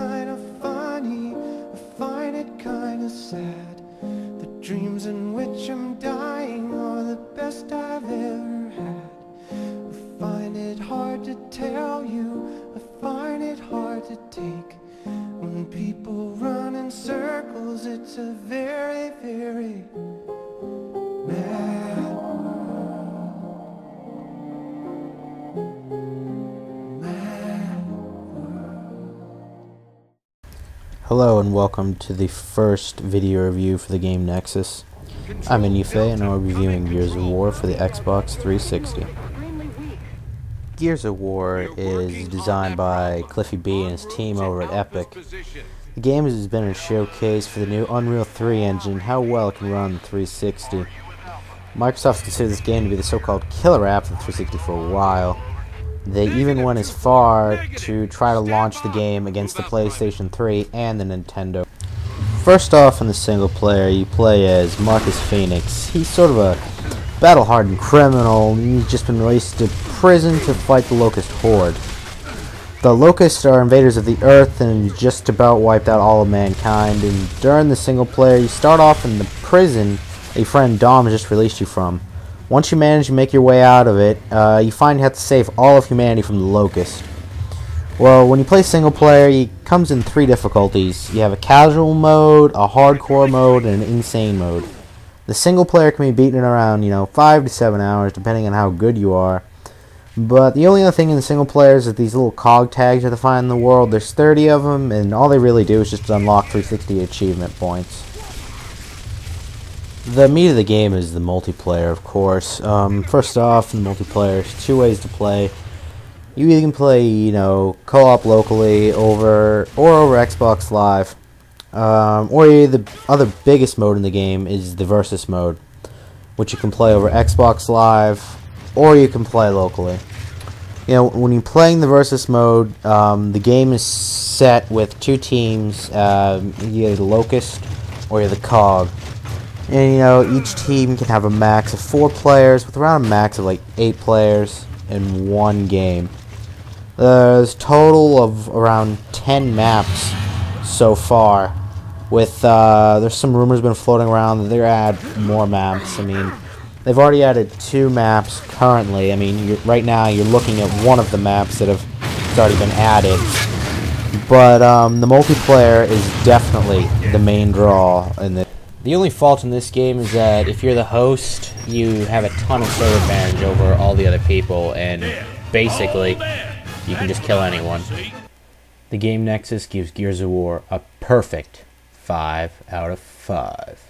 kinda funny, I find it kinda sad. The dreams in which I'm dying are the best I've ever had. I find it hard to tell you, I find it hard to take. When people run in circles, it's a very, very mad world. Mad world. Hello and welcome to the first video review for the game Nexus. I'm Inyufe and I'll be reviewing Gears of War for the Xbox 360. Gears of War is designed by Cliffy B and his team over at Epic. The game has been a showcase for the new Unreal 3 engine, how well it can run on the 360. Microsoft considered this game to be the so-called killer app for the 360 for a while. They even went as far to try to launch the game against the PlayStation 3 and the Nintendo. First off, in the single player, you play as Marcus Phoenix. He's sort of a battle-hardened criminal. He's just been released to prison to fight the Locust Horde. The Locusts are invaders of the Earth and just about wiped out all of mankind. And during the single player, you start off in the prison a friend Dom has just released you from. Once you manage to make your way out of it, you find you have to save all of humanity from the Locust. Well, when you play single player, it comes in 3 difficulties. You have a casual mode, a hardcore mode, and an insane mode. The single player can be beaten in around, 5 to 7 hours, depending on how good you are. But the only other thing in the single player is that these little cog tags you have to find in the world. There's 30 of them, and all they really do is just unlock 360 achievement points. The meat of the game is the multiplayer, of course. First off, in the multiplayer, there's 2 ways to play. You either can play, co-op locally or over Xbox Live. Or the other biggest mode in the game is the Versus mode, which you can play over Xbox Live, or you can play locally. When you're playing the Versus mode, the game is set with 2 teams, either the Locust or you're the Cog. And, each team can have a max of 4 players, with around a max of, 8 players in one game. There's a total of around 10 maps so far. With there's some rumors been floating around that they're add more maps. They've already added 2 maps currently. Right now you're looking at one of the maps that have already been added. But the multiplayer is definitely the main draw in this. The only fault in this game is that if you're the host, you have a ton of server advantage over all the other people, and basically you can just kill anyone. The game Nexus gives Gears of War a perfect 5 out of 5.